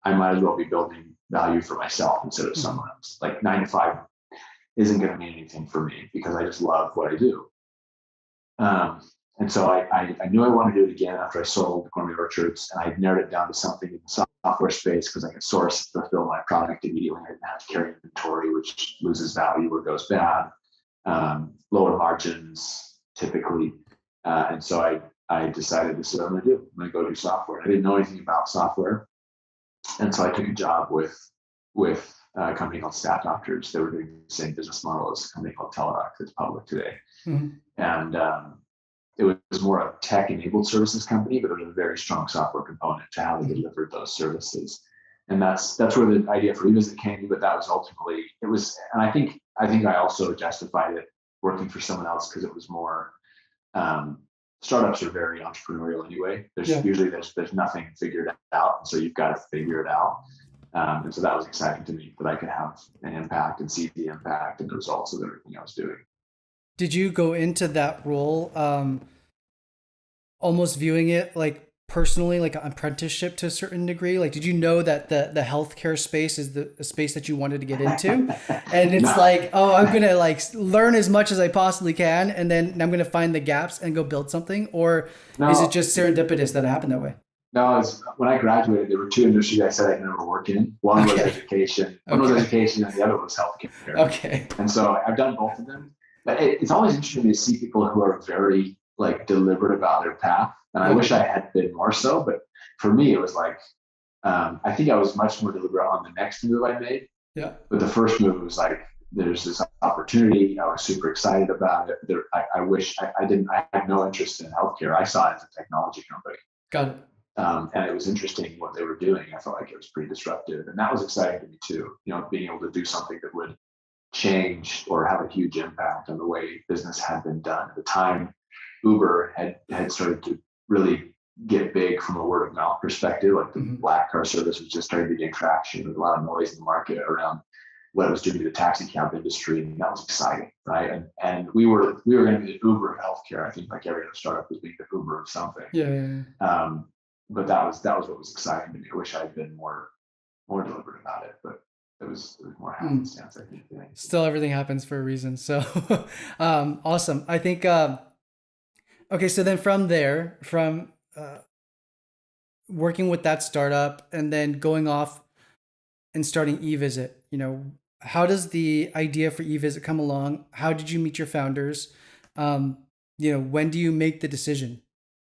I might as well be building value for myself instead of someone else. Like 9 to 5 isn't going to mean anything for me because I just love what I do. And so I knew I wanted to do it again after I sold Gourmet Orchards, and I narrowed it down to something in the software space because I could source, fulfill my product immediately. I didn't have to carry inventory, which loses value or goes bad. Lower margins typically. And so I decided this is what I'm going to do. I'm going to go do software. I didn't know anything about software. And so I took a job with a company called Staff Doctors. They were doing the same business model as a company called Teladoc that's public today. Mm-hmm. And it was more a tech-enabled services company, but it was a very strong software component to how they delivered those services. And that's where the idea for eVisit came. But that was ultimately it was. And I think I also justified it working for someone else because it was more Startups are very entrepreneurial anyway. Yeah. Usually there's nothing figured out, and so you've got to figure it out. And so that was exciting to me, that I could have an impact and see the impact and the results of everything I was doing. Did you go into that role almost viewing it like personally, like an apprenticeship to a certain degree? Like, did you know that the healthcare space is the space that you wanted to get into? And it's like, oh, I'm going to like learn as much as I possibly can, and then I'm going to find the gaps and go build something? Or is it just serendipitous that it happened that way? No, when I graduated, there were two industries I said I'd never work in. One was education. One was education, and the other was healthcare. Okay. And so I've done both of them. But it's always interesting to see people who are very like deliberate about their path. And I wish I had been more so. But for me, it was like, I think I was much more deliberate on the next move I made. Yeah. But the first move was like, there's this opportunity. I was super excited about it. I wish I didn't. I had no interest in healthcare. I saw it as a technology company. Got it. And it was interesting what they were doing. I felt like it was pretty disruptive, and that was exciting to me too. Being able to do something that would change or have a huge impact on the way business had been done. At the time, Uber had started to really get big from a word of mouth perspective. Like the black car service was just starting to gain traction. There was a lot of noise in the market around what it was doing to the taxi cab industry, and that was exciting, right? And we were going to be the Uber of healthcare. I think like every other startup was being the Uber of something. Yeah. But that was what was exciting to me. I wish I had been more deliberate about it, but it was more happenstance, I think. Still, everything happens for a reason. So awesome. I think okay, so then from there, from working with that startup and then going off and starting eVisit, how does the idea for eVisit come along? How did you meet your founders? When do you make the decision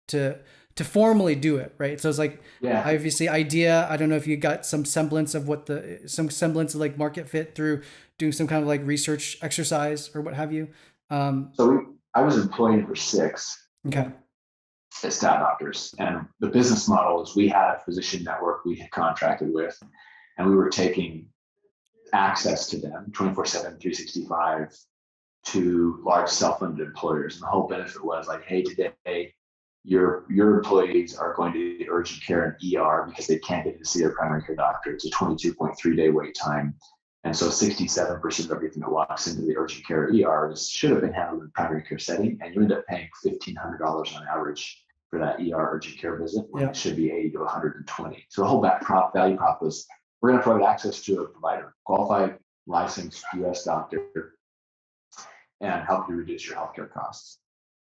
to formally do it, right? So it's like, obviously idea. I don't know if you got some semblance of like market fit through doing some kind of like research exercise or what have you. So I was employed number 6. Okay. As stat doctors, and the business model is we had a physician network we had contracted with, and we were taking access to them 24/7, 365 to large self-funded employers. And the whole benefit was like, hey, today your employees are going to the urgent care and ER because they can't get to see their primary care doctor. It's a 22.3 day wait time. And so 67% of everything that walks into the urgent care ER should have been handled in the primary care setting. And you end up paying $1,500 on average for that ER urgent care visit, when it should be $80 to $120. So the whole value prop was, we're going to provide access to a provider, qualified, licensed US doctor, and help you reduce your healthcare costs.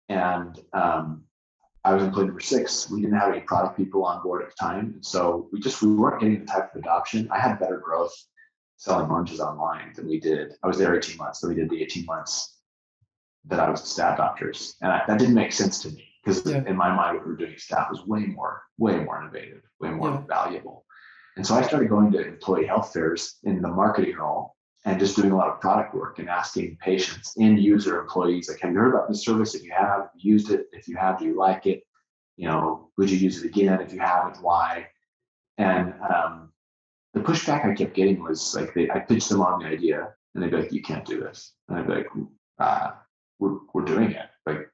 And I was employee number 6. We didn't have any product people on board at the time. And so we weren't getting the type of adoption. I had better growth selling oranges online than we did. I was there 18 months, so we did the 18 months that I was at Stat Doctors. And that didn't make sense to me, because in my mind, what we were doing at Stat was way more innovative, way more valuable. And so I started going to employee health fairs in the marketing role and just doing a lot of product work and asking patients, end user employees, like, have you heard about this service? If you have, used it. If you have, do you like it? Would you use it again? If you haven't, why? And the pushback I kept getting was like, I pitched them on the idea, and they'd be like, you can't do this. And I'd be like, we're doing it. Like,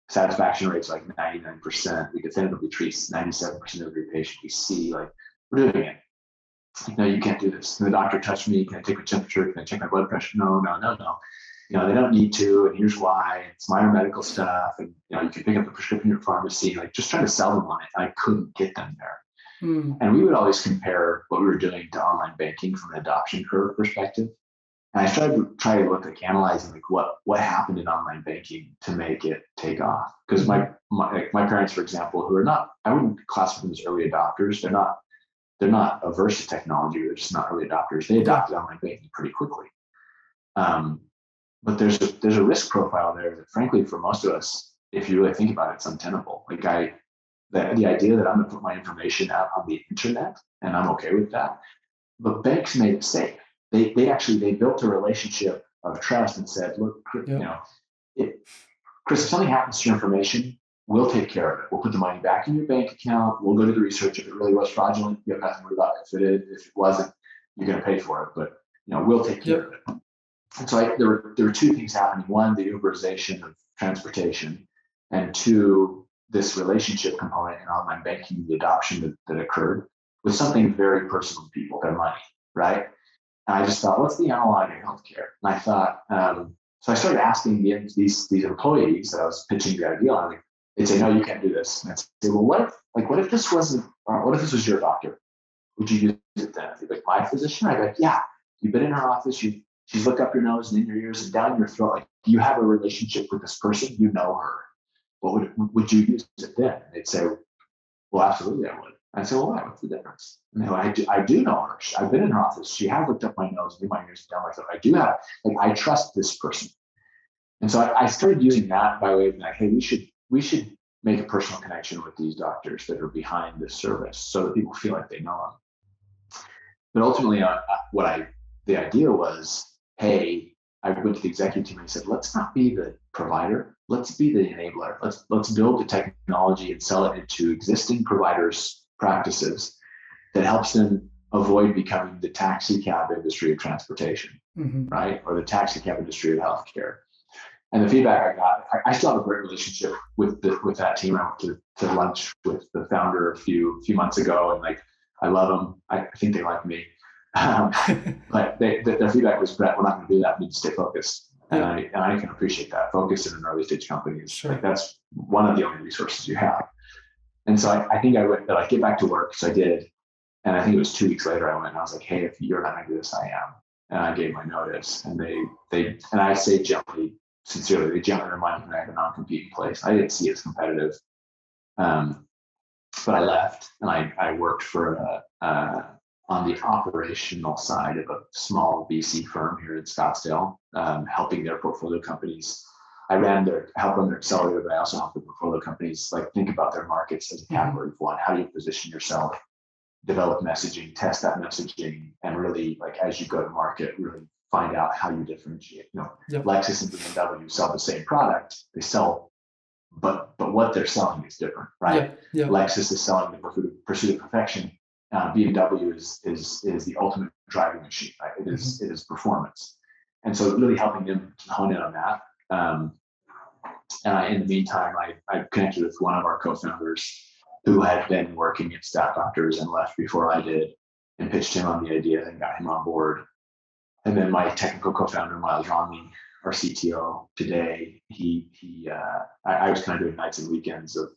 satisfaction rates like 99%. We definitively treat 97% of every patient we see. Like, we're doing it. No, you can't do this. And the doctor touched me. Can I take my temperature? Can I check my blood pressure? No. They don't need to, and here's why. It's minor medical stuff, and you can pick up the prescription at your pharmacy. Like, just trying to sell them on it. I couldn't get them there. And we would always compare what we were doing to online banking from an adoption curve perspective. And I started to try to look like analyzing like what happened in online banking to make it take off. Because my parents, for example, who are not, I wouldn't classify them as early adopters. They're not averse to technology. They're just not early adopters. They adopted online banking pretty quickly. But there's a risk profile there that, frankly, for most of us, if you really think about it, it's untenable. Like the idea that I'm going to put my information out on the internet, and I'm okay with that. But banks made it safe. They built a relationship of trust and said, look, Chris, if something happens to your information, we'll take care of it. We'll put the money back in your bank account. We'll go do the research. If it really was fraudulent, you have nothing to worry about. If it wasn't, you're going to pay for it. But we'll take care of it. And so there were two things happening. One, the Uberization of transportation, and two, this relationship component in online banking, the adoption that occurred was something very personal to people, their money, right? And I just thought, what's the analog in healthcare? And I thought, so I started asking these employees that I was pitching the idea on. They'd say, no, you can't do this. And I'd say, well, what if this wasn't, what if this was your doctor? Would you use it then? They'd be like, my physician? I'd be like, yeah, you've been in her office, she's looked up your nose and in your ears and down your throat. Like, you have a relationship with this person, you know her. What would you use it then? And they'd say, well, absolutely, I would. I'd say, well, why? What's the difference? And they go, I do know her. I've been in her office. She has looked up my nose, in my ears, down my throat. I do have, like, I trust this person. And so I started using that by way of like, hey, we should make a personal connection with these doctors that are behind this service so that people feel like they know them. But ultimately, the idea was, hey, I went to the executive team and I said, let's not be the provider. Let's be the enabler. Let's build the technology and sell it into existing providers' practices that helps them avoid becoming the taxi cab industry of transportation, right? Or the taxi cab industry of healthcare. And the feedback I got, I still have a great relationship with that team. I went to lunch with the founder a few months ago, and like, I love them. I think they like me. But their feedback was, Bret, we're not going to do that. We need to stay focused. And I can appreciate that. Focus in an early stage company is like, that's one of the only resources you have. And so I think I went, like, get back to work. So I did. And I think it was 2 weeks later, I went and I was like, hey, if you're not going to do this, I am. And I gave my notice. And and I say gently, sincerely, they gently reminded me I had a non-compete in place. I didn't see it as competitive. But I left and I worked for on the operational side of a small VC firm here in Scottsdale, helping their portfolio companies. I helped run their accelerator, but I also helped the portfolio companies like think about their markets as a category of one. How do you position yourself, develop messaging, test that messaging, and really, like, as you go to market, really find out how you differentiate. Lexus and BMW sell the same product. They sell, but what they're selling is different, right? Lexus is selling the pursuit of perfection. BMW is the ultimate driving machine, right? It is performance. And so really helping them hone in on that. And in the meantime, I connected with one of our co-founders who had been working at Stat Doctors and left before I did, and pitched him on the idea and got him on board. And then my technical co-founder, Miles Romney, our CTO today, I was kind of doing nights and weekends of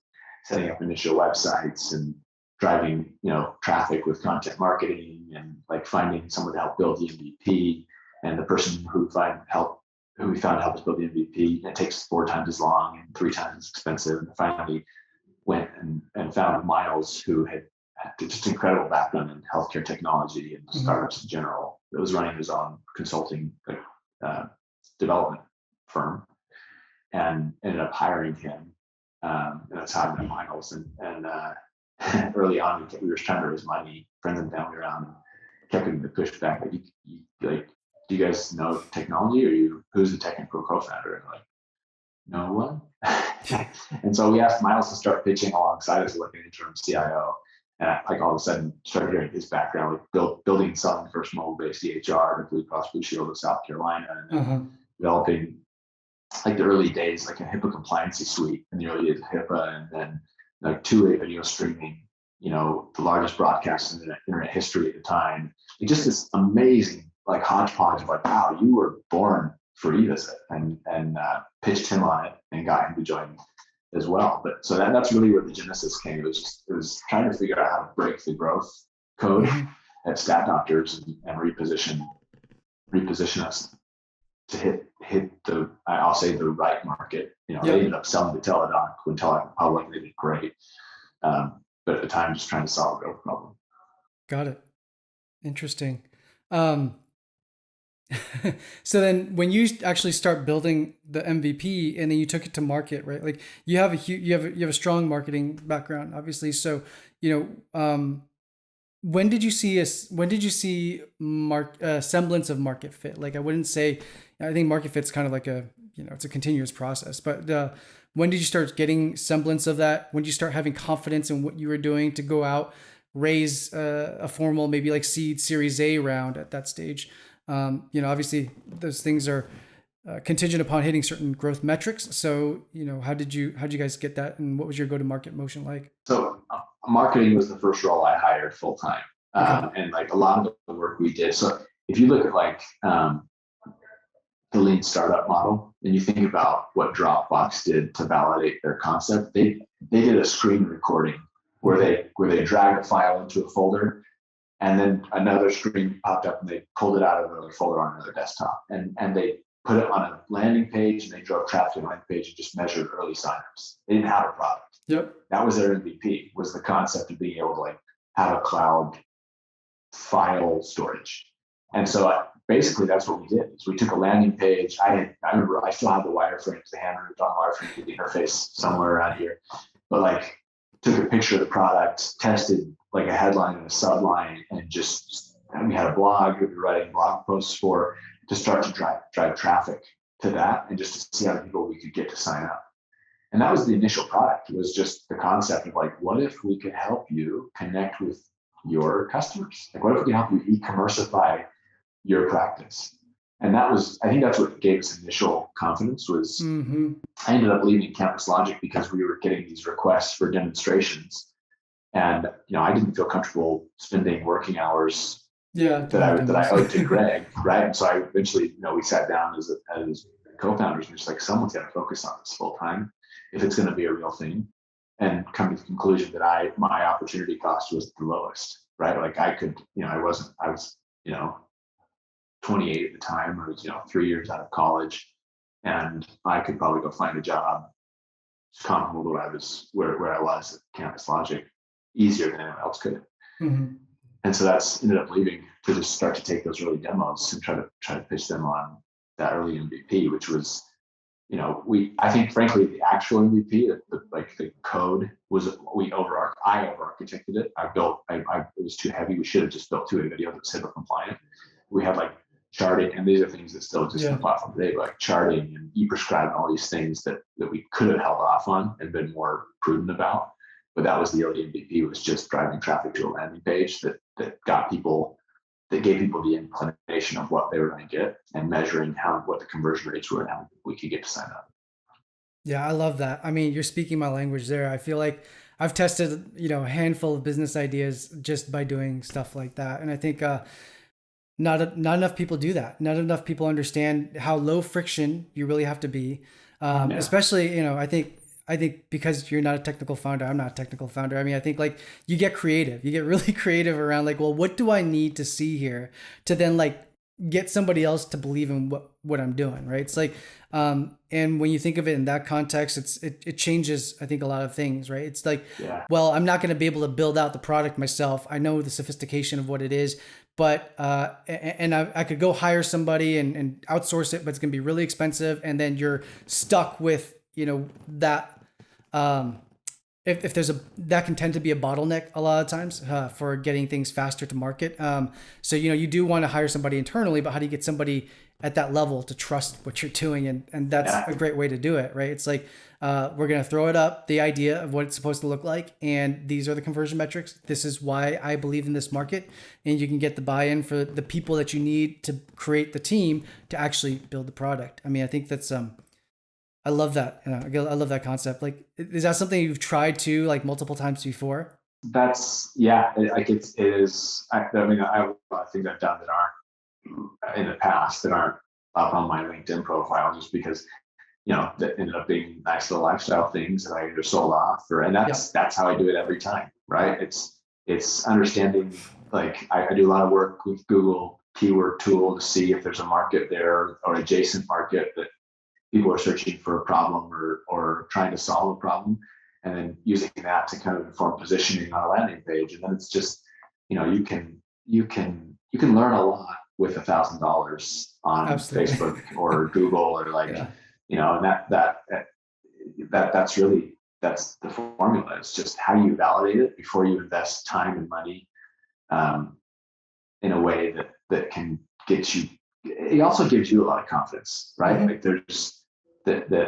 setting up initial websites and driving, traffic with content marketing and like finding someone to help build the MVP. And the person who we found help us build the MVP, it takes 4 times as long and 3 times as expensive. And finally went and found Miles, who had just incredible background in healthcare technology and startups in general. It was running his own consulting development firm, and ended up hiring him. And that's how I met Miles. And early on, we were trying to raise money, friends and family around, and kept getting the pushback. Like, do you guys know technology, or who's the technical co-founder? And like, no one. And so we asked Miles to start pitching alongside us, like an interim CIO. And like all of a sudden started hearing his background, like building and selling the first mobile-based EHR to Blue Cross Blue Shield of South Carolina, and developing like the early days, like a HIPAA compliancy suite in the early days of HIPAA, and then like two-way video streaming, the largest broadcast in the internet history at the time. It's just this amazing like hodgepodge of like, wow, you were born for eVisit, and pitched him on it and got him to join as well. But so that's really where the genesis came. It was trying to figure out how to break the growth code at Stat Doctors and reposition us to hit the, I'll say, the right market. They ended up selling to Teladoc when Teladoc Public, they did great. But at the time, just trying to solve a growth problem. Got it. Interesting. So then when you actually start building the MVP and then you took it to market, right? Like you have a strong marketing background, obviously. So, when did you see semblance of market fit? Like, I think market fit's kind of like it's a continuous process, but when did you start getting semblance of that? When did you start having confidence in what you were doing to go out, raise a formal, maybe like seed Series A round at that stage? Obviously those things are contingent upon hitting certain growth metrics. So, how did you guys get that, and what was your go-to-market motion like? So marketing was the first role I hired full time, and like a lot of the work we did. So if you look at like the lean startup model, and you think about what Dropbox did to validate their concept, they did a screen recording where they dragged a file into a folder, and then another screen popped up and they pulled it out of another folder on another desktop, and they put it on a landing page, and they drove traffic to the landing page and just measured early signups. They didn't have a product. Yep. That was their MVP, was the concept of being able to like have a cloud file storage. And so basically that's what we did. Is we took a landing page. I remember I still have the wireframe, the handwritten wireframe, the interface somewhere around here, but like took a picture of the product, tested like a headline and a subline, and we had a blog we were writing blog posts for, to start to drive traffic to that, and just to see how many people we could get to sign up. And that was the initial product. It was just the concept of like, what if we could help you connect with your customers? Like, what if we can help you e-commerceify your practice? And I think that's what gave us initial confidence was I ended up leaving Campus Logic because we were getting these requests for demonstrations. And, I didn't feel comfortable spending working hours that I owed to Greg, right? And so I eventually, we sat down as co-founders and just like, someone's got to focus on this full time if it's going to be a real thing, and come to the conclusion that my opportunity cost was the lowest, right? Like I was 28 at the time. I was, 3 years out of college, and I could probably go find a job comparable to where I was at Campus Logic easier than anyone else could. Mm-hmm. And so that's ended up leaving to just start to take those early demos and try to pitch them on that early MVP, which was, I think frankly the actual MVP, the code was I over-architected it. It was too heavy. We should have just built 2 videos that was HIPAA compliant. We had like charting, and these are things that still exist in the platform today, but like charting and e-prescribe and all these things that we could have held off on and been more prudent about. But that was the early MVP, was just driving traffic to a landing page that gave people the inclination of what they were going to get, and measuring what the conversion rates were and how we could get to sign up. Yeah, I love that. I mean, you're speaking my language there. I feel like I've tested, a handful of business ideas just by doing stuff like that. And I think not enough people do that. Not enough people understand how low friction you really have to be. Especially, I think because you're not a technical founder, I'm not a technical founder. I mean, I think like you get creative. You get really creative around like, well, what do I need to see here to then like get somebody else to believe in what I'm doing, right? It's like, and when you think of it in that context, it changes, I think, a lot of things, right? It's like, well, I'm not going to be able to build out the product myself. I know the sophistication of what it is, but and I could go hire somebody and outsource it, but it's going to be really expensive, and then you're stuck with that. If there's that can tend to be a bottleneck a lot of times for getting things faster to market. So, you do want to hire somebody internally, but how do you get somebody at that level to trust what you're doing? And that's a great way to do it, right? It's like, we're going to throw it up, the idea of what it's supposed to look like. And these are the conversion metrics. This is why I believe in this market. And you can get the buy-in for the people that you need to create the team to actually build the product. I mean, I think that's, I love that. I love that concept. Like, is that something you've tried to like multiple times before? That's it is. I mean, I have a lot of things I've done that aren't in the past that aren't up on my LinkedIn profile, just because that ended up being nice little lifestyle things that I either sold off and that's how I do it every time, right? It's understanding. Like I do a lot of work with Google keyword tool to see if there's a market there or adjacent market that people are searching for a problem or trying to solve a problem, and then using that to kind of inform positioning on a landing page. And then it's just, you can learn a lot with $1,000 on Absolutely. Facebook or Google or and that's the formula. It's just how you validate it before you invest time and money in a way that can get you. It also gives you a lot of confidence, right? Mm-hmm. Like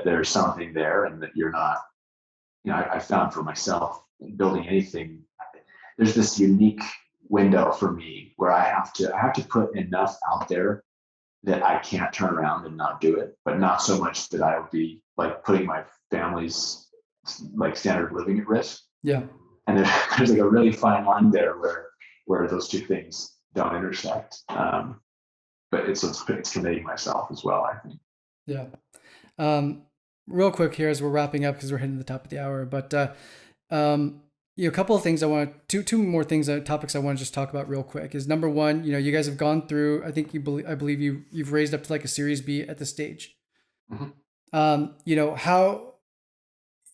there's something there, and that you're not, I found for myself building anything, there's this unique window for me where I have to put enough out there that I can't turn around and not do it, but not so much that I would be like putting my family's like standard of living at risk. Yeah. And there's like a really fine line there where those two things don't intersect. But it's committing myself as well, I think. Yeah. Real quick here as we're wrapping up, because we're hitting the top of the hour, but a couple of things two more things, topics I want to just talk about real quick is, number one, you guys have gone through, I believe you've raised up to like a Series B at this stage. Mm-hmm.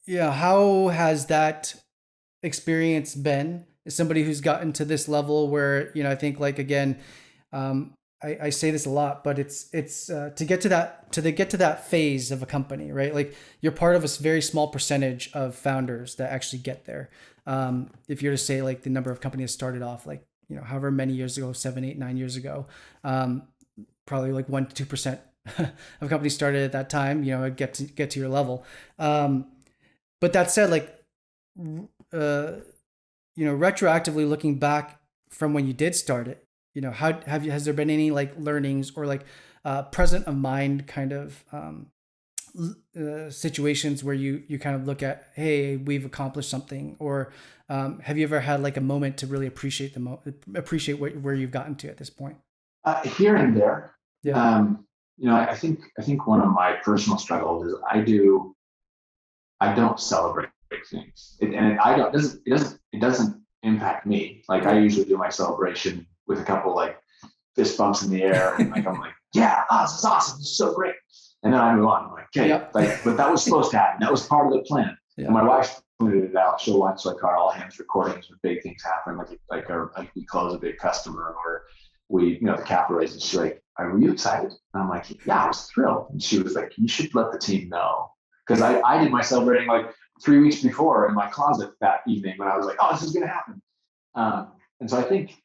How has that experience been as somebody who's gotten to this level where, I think, like, again, I say this a lot, but it's to get to that phase of a company, right? Like, you're part of a very small percentage of founders that actually get there. If you're to say like the number of companies started off like, however many years ago, 7, 8, 9 years ago, probably like 1% to 2% of companies started at that time, get to your level. But that said, like, retroactively looking back from when you did start it, has there been any like learnings or like present of mind kind of situations where you kind of look at, hey, we've accomplished something, or have you ever had like a moment to really appreciate where you've gotten to at this point? Here and there. Yeah. I think one of my personal struggles is I don't celebrate big things, it doesn't impact me. Like, I usually do my celebration with a couple like fist bumps in the air, and like I'm like, yeah, this is awesome, this is so great, and then I move on. I'm like, okay, yep. But that was supposed to happen. That was part of the plan. Yeah. And my wife pointed it out. She'll watch like our all hands recordings when big things happen, like we close a big customer, or we, the capital raises. She's like, are you excited? And I'm like, yeah, I was thrilled. And she was like, you should let the team know. Because I did my celebrating like 3 weeks before in my closet that evening when I was like, oh, this is going to happen. And so I think,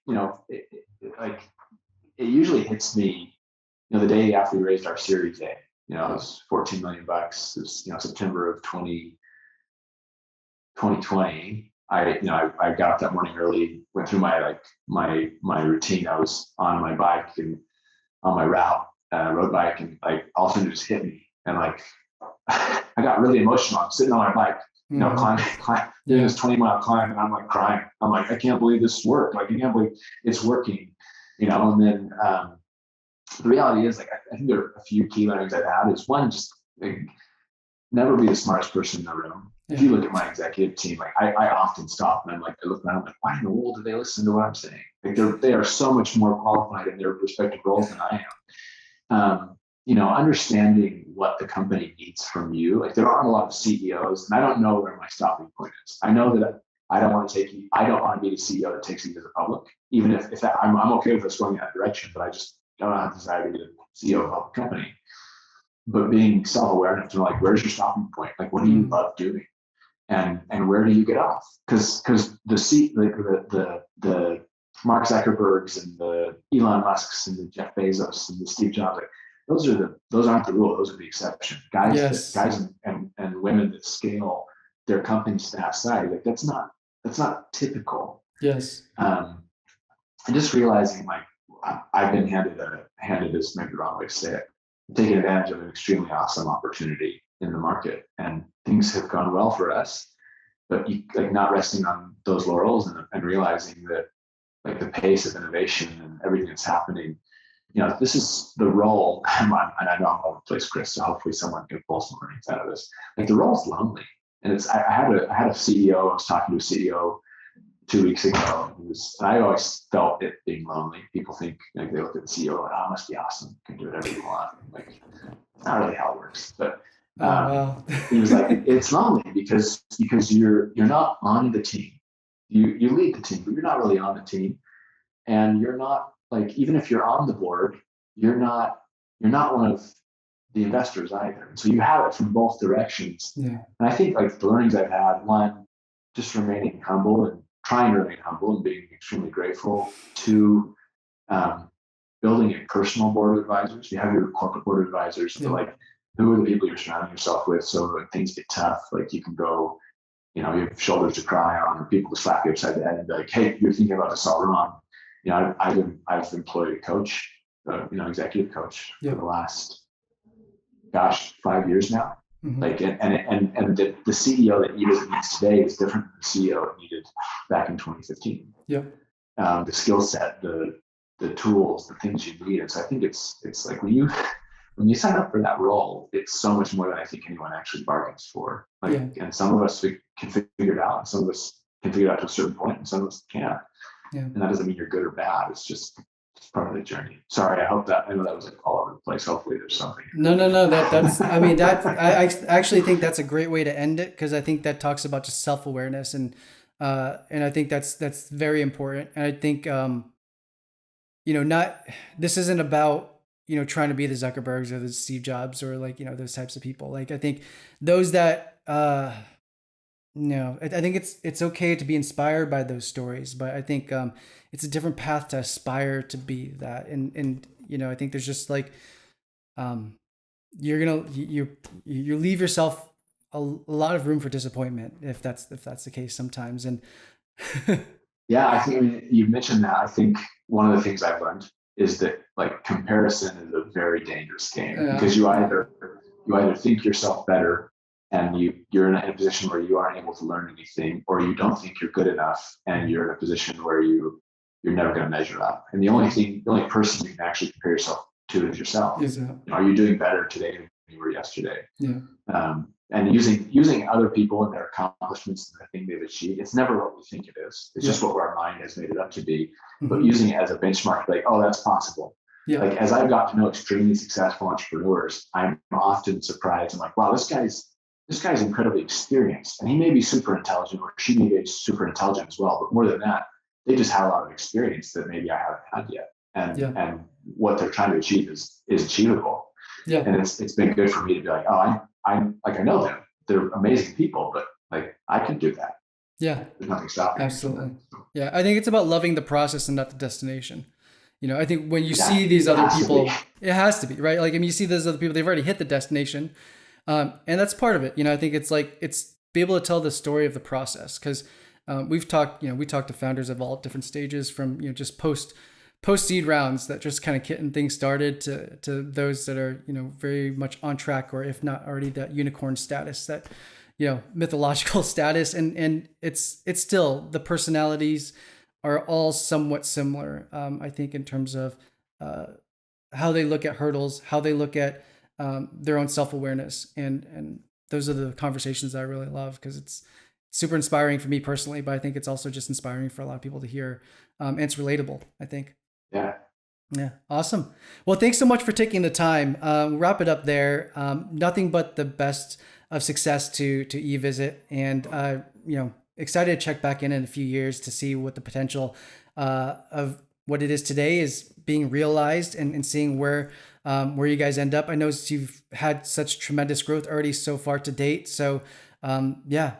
it usually hits me, the day after we raised our Series A. It was $14 million. It was, September of 2020. I got up that morning early, went through my routine. I was on my bike and on my road bike, and like all of a sudden it just hit me, and like I got really emotional. I'm sitting on my bike, climbing, doing this 20-mile climb, and I'm like crying. I'm like, I can't believe this worked. Like, I can't believe it's working. And then the reality is, like, I think there are a few key learnings I've had. Is one, just like, never be the smartest person in the room. Yeah. If you look at my executive team, like I often stop and I look around, I'm like, why in the world do they listen to what I'm saying? Like, they are so much more qualified in their respective roles than I am. Understanding what the company needs from you. Like, there aren't a lot of CEOs, and I don't know where my stopping point is. I know that I don't want to be the CEO that takes you to the public, even if I'm okay with us going that direction, but I just don't have the desire to be the CEO of a public company. But being self-aware enough to know, like, where's your stopping point? Like, what do you love doing? And where do you get off? Because the Mark Zuckerbergs and the Elon Musks and the Jeff Bezos and the Steve Jobs, like, those aren't the rule. Those are the exception. Guys and women that scale their companies to that size, like, that's not typical. Yes. And just realizing, like, I've been handed this, maybe the wrong way to say it, taking advantage of an extremely awesome opportunity in the market, and things have gone well for us. But not resting on those laurels and realizing that, like, the pace of innovation and everything that's happening, this is the role. And I know I'm all over the place, Chris, so hopefully someone can pull some learnings out of this. Like, the role's lonely, and I had a CEO. I was talking to a CEO 2 weeks ago. And I always felt it being lonely. People think, like, they look at the CEO like, oh, it must be awesome, you can do whatever you want. Like, it's not really how it works. But he was like, it's lonely because you're not on the team. You lead the team, but you're not really on the team, and you're not, like, even if you're on the board, you're not one of the investors either. And so you have it from both directions. Yeah. And I think, like, the learnings I've had, one, just remaining humble and trying to remain humble and being extremely grateful. Two, building a personal board of advisors. You have your corporate board of advisors, but like, who are the people you're surrounding yourself with? So when things get tough, like, you can go, you have shoulders to cry on, or people to slap you upside the head and be like, hey, you're thinking about this all wrong. I've employed a coach executive coach Yep. for the last, 5 years now. Mm-hmm. Like, and the CEO that eVisit needs today is different than the CEO it needed back in 2015. Yep. The skill set, the tools, the things you need. And so I think it's like when you sign up for that role, it's so much more than I think anyone actually bargains for. Like, Yeah. and some of us can figure it out, and some of us can figure it out to a certain point, and some of us can't. Yeah. And that doesn't mean you're good or bad. It's just part of the journey. Sorry, I know that was like all over the place. Hopefully there's something. No. That's, I mean, I actually think that's a great way to end it, because I think that talks about just self-awareness, and I think that's very important. And I think, this isn't about, trying to be the Zuckerbergs or the Steve Jobs or like, those types of people. Like, I think those that, no, I think it's okay to be inspired by those stories, but I think it's a different path to aspire to be that. And I think there's just like, you leave yourself a lot of room for disappointment if that's the case sometimes. And yeah, I think you mentioned that. I think one of the things I've learned is that like comparison is a very dangerous game, because you either think yourself better and you're in a position where you aren't able to learn anything, or you don't think you're good enough and you're in a position where you're never going to measure up. And the only person you can actually compare yourself to is yourself. Exactly. Are you doing better today than you were yesterday? Yeah. And using other people and their accomplishments and the thing they've achieved, it's never what we think it is. It's just what our mind has made it up to be. Mm-hmm. But using it as a benchmark, like, oh, that's possible. Yeah. Like, as I've got to know extremely successful entrepreneurs, I'm often surprised. I'm like, wow, this guy's incredibly experienced, and he may be super intelligent, or she may be super intelligent as well. But more than that, they just have a lot of experience that maybe I haven't had yet. And what they're trying to achieve is achievable. Yeah. And it's been good for me to be like, oh, I'm like, I know them. They're amazing people, but like, I can do that. Yeah. There's nothing stopping me. Absolutely. Yeah. I think it's about loving the process and not the destination. I think when you see these other people, it has to be, right? Like, I mean, you see those other people, they've already hit the destination. And that's part of it. I think it's like, it's be able to tell the story of the process. Cause we talked to founders of all different stages, from, just post seed rounds that just kind of getting things started to those that are, very much on track, or if not already that unicorn status, that, mythological status. And it's still, the personalities are all somewhat similar. I think in terms of how they look at hurdles, how they look at their own self-awareness. And those are the conversations that I really love, because it's super inspiring for me personally, but I think it's also just inspiring for a lot of people to hear. And it's relatable, I think. Yeah. Yeah. Awesome. Well, thanks so much for taking the time. We'll wrap it up there. Nothing but the best of success to eVisit, and, excited to check back in a few years to see what the potential of what it is today is being realized, and seeing where you guys end up. I know you've had such tremendous growth already so far to date. So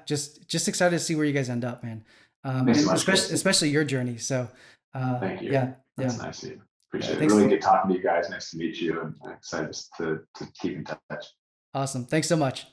just excited to see where you guys end up, man. Especially your journey. So thank you. Yeah. That's nice of you. Appreciate it. Really good talking to you guys. Nice to meet you, and I'm excited to keep in touch. Awesome. Thanks so much.